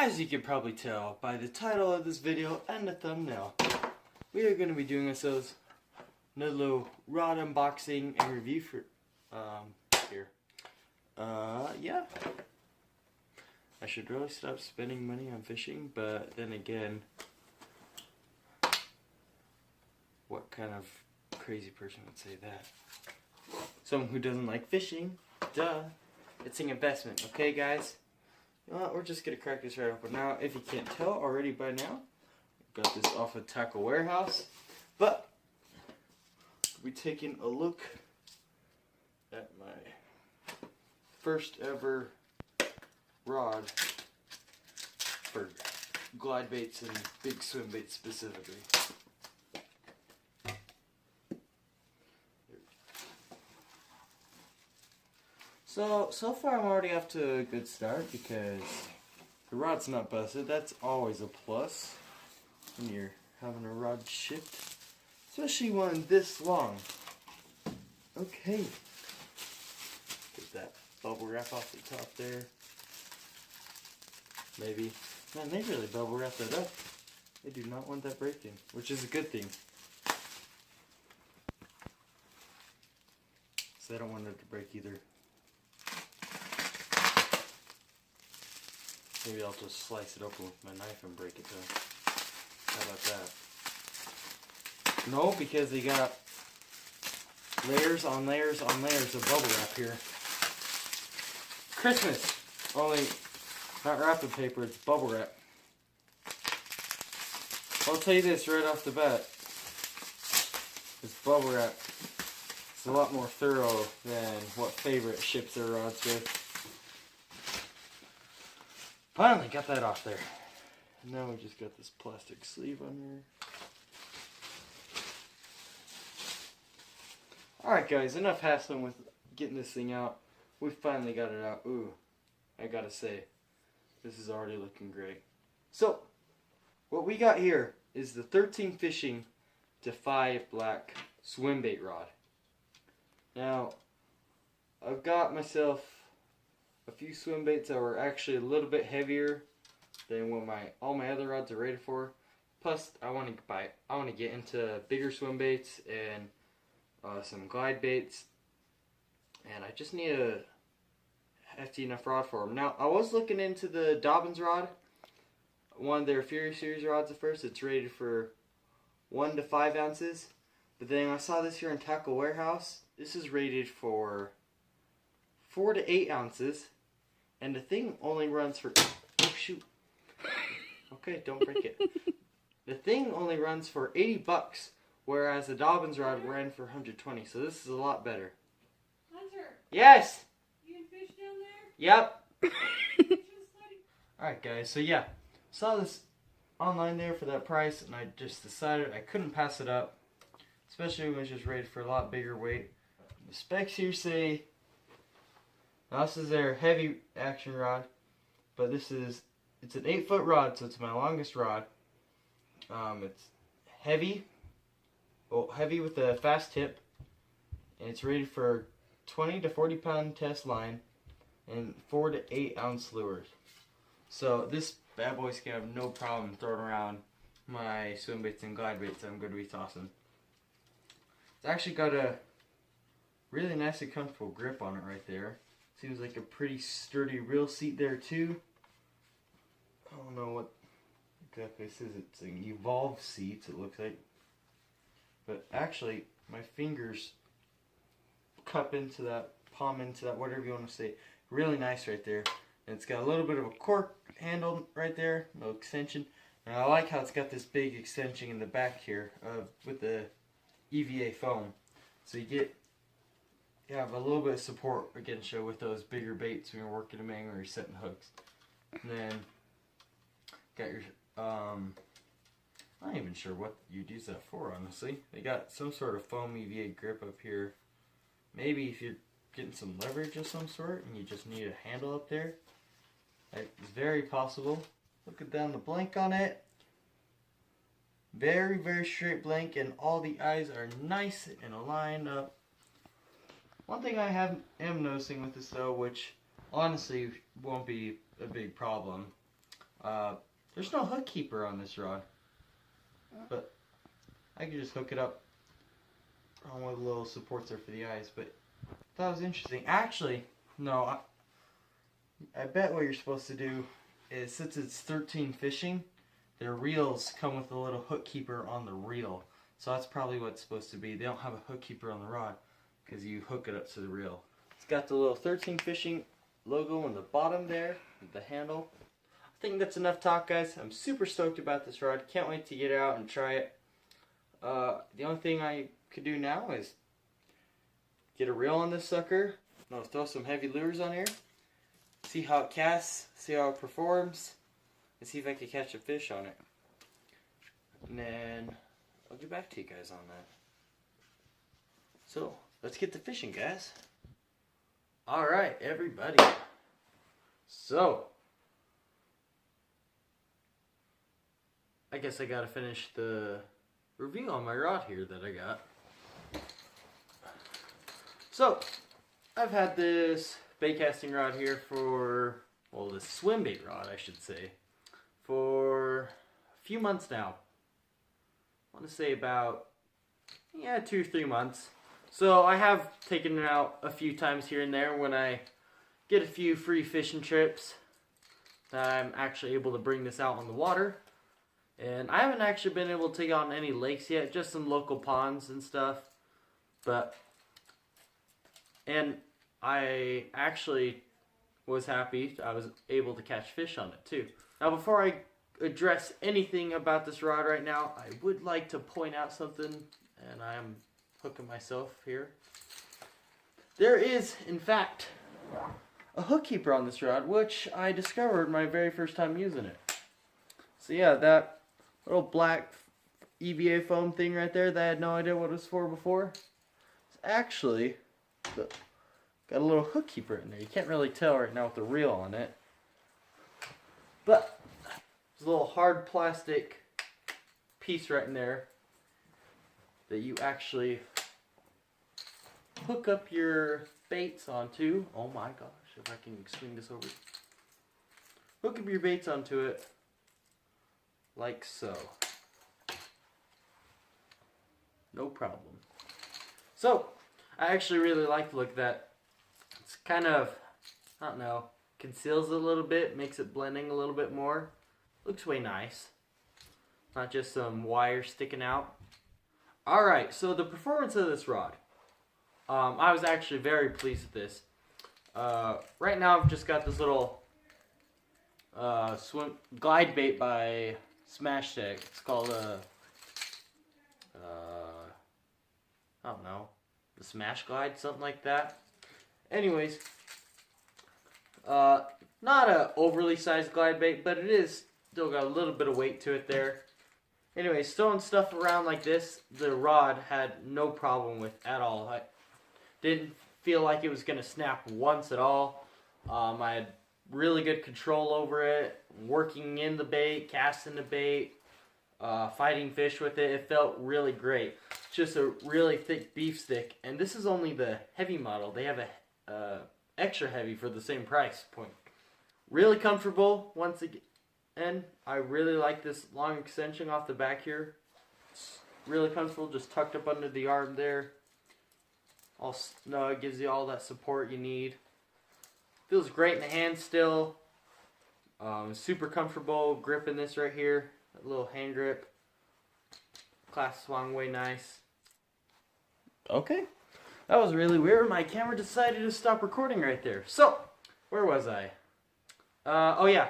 As you can probably tell by the title of this video and the thumbnail, we are going to be doing ourselves another little rod unboxing and review for here. Yeah. I should really stop spending money on fishing, but then again, what kind of crazy person would say that? Someone who doesn't like fishing, duh. It's an investment, okay guys? You know what, we're just gonna crack this right open. Now, if you can't tell already by now, I've got this off of Tackle Warehouse, but we're taking a look at my first ever rod for glide baits and big swim baits specifically. So far I'm already off to a good start because the rod's not busted. That's always a plus when you're having a rod shipped, especially one this long. Okay, get that bubble wrap off the top there. Maybe, man, they really bubble wrap that up. They do not want that breaking, which is a good thing. So they don't want it to break either. Maybe I'll just slice it open with my knife and break it though. How about that? No, because they got layers on layers on layers of bubble wrap here. Christmas! Only not wrapping paper, it's bubble wrap. I'll tell you this right off the bat. This bubble wrap is a lot more thorough than what Favorite ships their rods with. Finally got that off there. Now we just got this plastic sleeve on here. Alright guys, enough hassling with getting this thing out. We finally got it out. Ooh, I gotta say, this is already looking great. So, what we got here is the 13 Fishing Defy Black swim bait rod. Now, I've got myself a few swim baits that were actually a little bit heavier than what all my other rods are rated for. Plus, I want to get into bigger swim baits and some glide baits, and I just need a hefty enough rod for them. Now, I was looking into the Dobbins rod, one of their Fury Series rods at first. It's rated for 1 to 5 ounces, but then I saw this here in Tackle Warehouse. This is rated for 4 to 8 ounces. And the thing only runs for, oh shoot, okay, don't break it. The thing only runs for 80 bucks, whereas the Dobbins rod ran for 120, so this is a lot better. Hunter! Yes! You can fish down there? Yep. Alright guys, so yeah, saw this online there for that price, and I just decided I couldn't pass it up, especially when it's just rated for a lot bigger weight. The specs here say, now this is their heavy action rod, but it's an 8-foot rod, so it's my longest rod. It's heavy, heavy with a fast tip, and it's rated for 20 to 40 pound test line and 4 to 8 ounce lures. So this bad boy's gonna have no problem throwing around my swim baits and glide baits I'm gonna be tossing. It's actually got a really nice and comfortable grip on it right there. Seems like a pretty sturdy reel seat there too. I don't know what exactly it says. It's an Evolve seat, it looks like. But actually, my fingers cup into that, palm into that, whatever you want to say. Really nice right there. And it's got a little bit of a cork handle right there, no extension. And I like how it's got this big extension in the back here with the EVA foam. So you have a little bit of support against you with those bigger baits when you're working them or you're setting hooks. And then got your I'm not even sure what you'd use that for, honestly. They got some sort of foam EVA grip up here. Maybe if you're getting some leverage of some sort and you just need a handle up there, it's very possible. Looking down the blank on it, very, very straight blank, and all the eyes are nice and aligned up. One thing I am noticing with this though, which honestly won't be a big problem, There's no hook keeper on this rod, but I can just hook it up on one of the little supports there for the eyes. But that was interesting. Actually, no, I bet what you're supposed to do is, since it's 13 fishing, their reels come with a little hook keeper on the reel. So that's probably what it's supposed to be. They don't have a hook keeper on the rod because you hook it up to the reel. It's got the little 13 fishing logo on the bottom there, the handle. I think that's enough talk, guys. I'm super stoked about this rod. Can't wait to get it out and try it. The only thing I could do now is get a reel on this sucker. I'll throw some heavy lures on here. See how it casts, see how it performs, and see if I can catch a fish on it. And then I'll get back to you guys on that. So, let's get to fishing, guys. Alright, everybody. So, I guess I gotta finish the review on my rod here that I got. So, I've had this bait casting rod here for, well, this Swimbait rod, I should say, for a few months now. I want to say about, 2 or 3 months. So I have taken it out a few times here and there when I get a few free fishing trips that I'm actually able to bring this out on the water. And I haven't actually been able to take it on any lakes yet, just some local ponds and stuff. And I actually was happy I was able to catch fish on it too. Now, before I address anything about this rod right now, I would like to point out something, and I am hooking myself here. There is, in fact, a hook keeper on this rod, which I discovered my very first time using it. So yeah, that little black EVA foam thing right there that I had no idea what it was for before, it's actually got a little hook keeper in there. You can't really tell right now with the reel on it, but there's a little hard plastic piece right in there that you actually hook up your baits onto. Oh my gosh, if I can swing this over. Hook up your baits onto it like so. No problem. So, I actually really like the look of that. It's kind of, I don't know, conceals it a little bit, makes it blending a little bit more. Looks way nice. Not just some wire sticking out. Alright, so the performance of this rod. I was actually very pleased with this. Right now I've just got this little glide bait by Smash Tech. It's called I don't know, the Smash Glide, something like that. Anyways, not a overly sized glide bait, but it is still got a little bit of weight to it there. Anyways, throwing stuff around like this, the rod had no problem with at all. I didn't feel like it was going to snap once at all. I had really good control over it, working in the bait, casting the bait, fighting fish with it. It felt really great. Just a really thick beef stick, and this is only the heavy model. They have a extra heavy for the same price point. Really comfortable once again. I really like this long extension off the back here. It's really comfortable, just tucked up under the arm there. All snug, gives you all that support you need. Feels great in the hand still. Super comfortable gripping this right here. That little hand grip. Clasp swung way nice. Okay. That was really weird. My camera decided to stop recording right there. So, where was I? Oh yeah.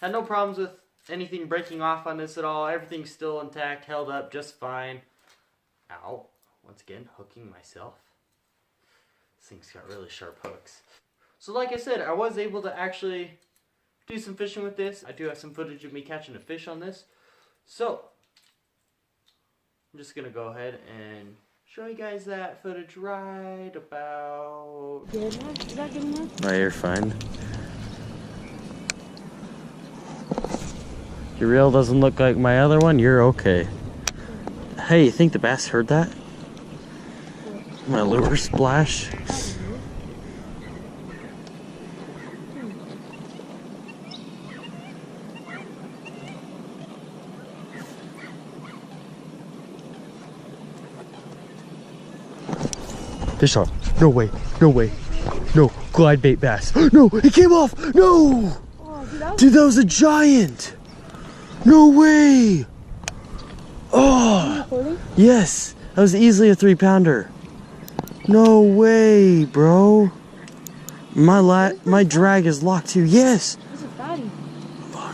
Had no problems with anything breaking off on this at all. Everything's still intact, held up just fine. Ow. Once again, hooking myself. This thing's got really sharp hooks. So like I said, I was able to actually do some fishing with this. I do have some footage of me catching a fish on this. So, I'm just going to go ahead and show you guys that footage right about... Good enough? Is that good enough? No, you're fine. Your reel doesn't look like my other one, you're okay. Hey, you think the bass heard that? My lure splash? Fish on. No way. No way. No. Glide bait bass. No, it came off. No. Oh, dude, that was a giant. No way. Oh. Yes. That was easily a 3-pounder. No way, bro. My drag is locked too. Yes. That's a fatty.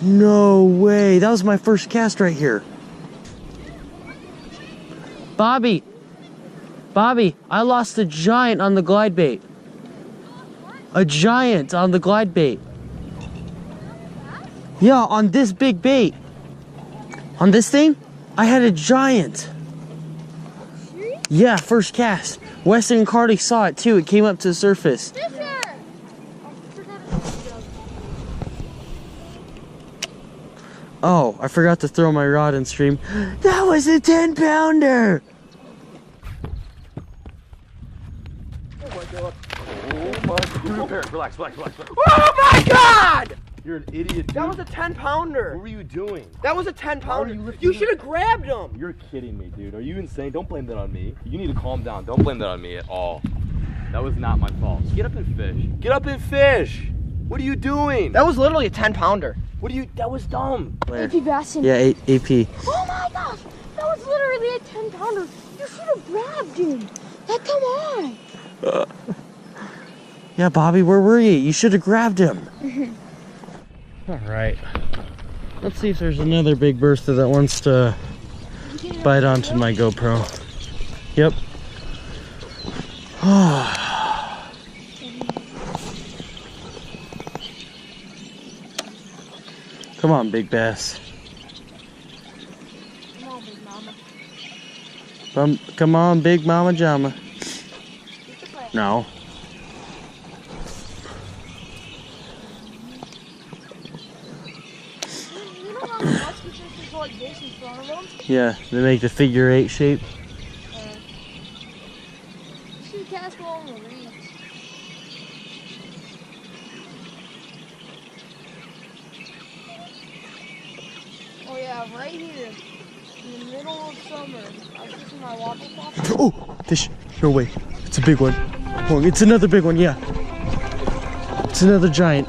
No way. That was my first cast right here. Bobby, I lost a giant on the glide bait. A giant on the glide bait. Yeah, on this big bait. On this thing, I had a giant. Yeah, first cast. Weston and Carly saw it too. It came up to the surface. Oh, I forgot to throw my rod in stream. That was a 10-pounder! Oh my god. Oh my god. Relax. Oh my god! You're an idiot, dude. That was a 10-pounder. What were you doing? That was a 10-pounder. You You should have grabbed him. You're kidding me, dude. Are you insane? Don't blame that on me. You need to calm down. Don't blame that on me at all. That was not my fault. Get up and fish. Get up and fish! What are you doing? That was literally a 10-pounder. That was dumb. AP Bassin. Yeah, AP. Oh my gosh, that was literally a 10-pounder. You should have grabbed him. Like, come on. Yeah, Bobby, where were you? You should have grabbed him. All right. Let's see if there's another big burster that wants to bite onto my GoPro. Yep. Come on, big bass. Come on, big mama. Come on, big mama jama. No. You know how the musky fish is like this in front of them? Yeah, they make the figure 8 shape. You should cast along the reeds. Oh yeah, right here, in the middle of summer, I was fishing my waffle pop. Oh, fish. No way. It's a big one. Oh, it's another big one, yeah. It's another giant.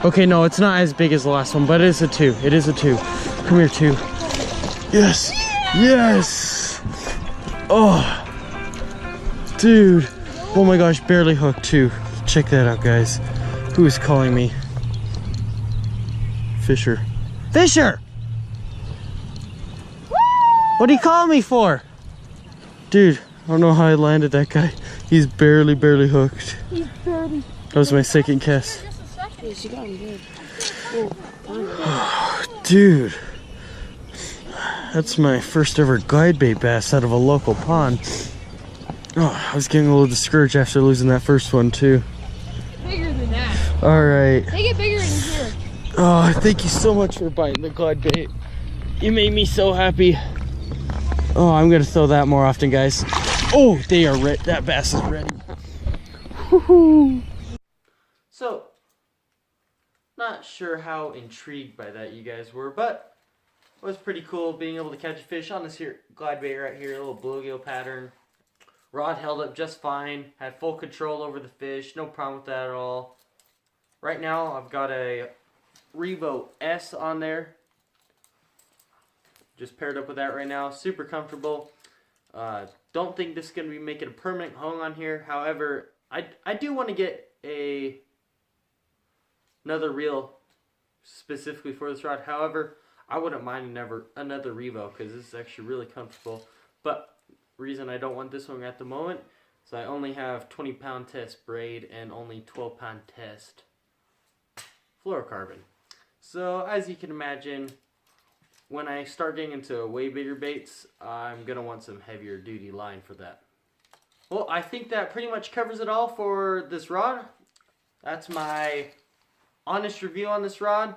Okay, no, it's not as big as the last one, but it is a 2. It is a 2. Come here, 2. Yes. Yes. Oh. Dude. Oh my gosh, barely hooked too. Check that out, guys. Who is calling me? Fisher. Fisher! What are you calling me for? Dude, I don't know how I landed that guy. He's barely hooked. He's barely. That was my second cast. Just a second. Yeah, she got him good. Dude. That's my first ever glide bait bass out of a local pond. Oh, I was getting a little discouraged after losing that first one too. Bigger than that. Alright. They get bigger in here. Oh, thank you so much for biting the glide bait. You made me so happy. Oh, I'm gonna throw that more often, guys. Oh, they are ready. That bass is ready. Woohoo! So, not sure how intrigued by that you guys were, but it was pretty cool being able to catch a fish on this here glide bait right here, a little bluegill pattern. Rod held up just fine, had full control over the fish, no problem with that at all. Right now, I've got a Revo S on there. Just paired up with that right now, super comfortable. Don't think this is going to be making a permanent home on here. However, I do want to get another reel specifically for this rod. However, I wouldn't mind another Revo because this is actually really comfortable. But reason I don't want this one at the moment is I only have 20-pound test braid and only 12-pound test fluorocarbon. So as you can imagine, when I start getting into way bigger baits, I'm going to want some heavier duty line for that. Well, I think that pretty much covers it all for this rod. That's my honest review on this rod.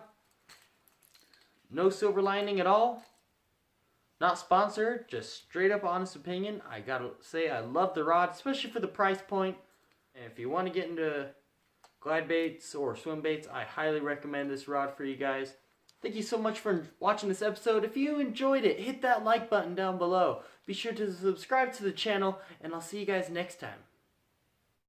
No silver lining at all. Not sponsored, just straight up honest opinion. I gotta say I love the rod, especially for the price point. And if you want to get into glide baits or swim baits, I highly recommend this rod for you guys. Thank you so much for watching this episode. If you enjoyed it, hit that like button down below. Be sure to subscribe to the channel, and I'll see you guys next time.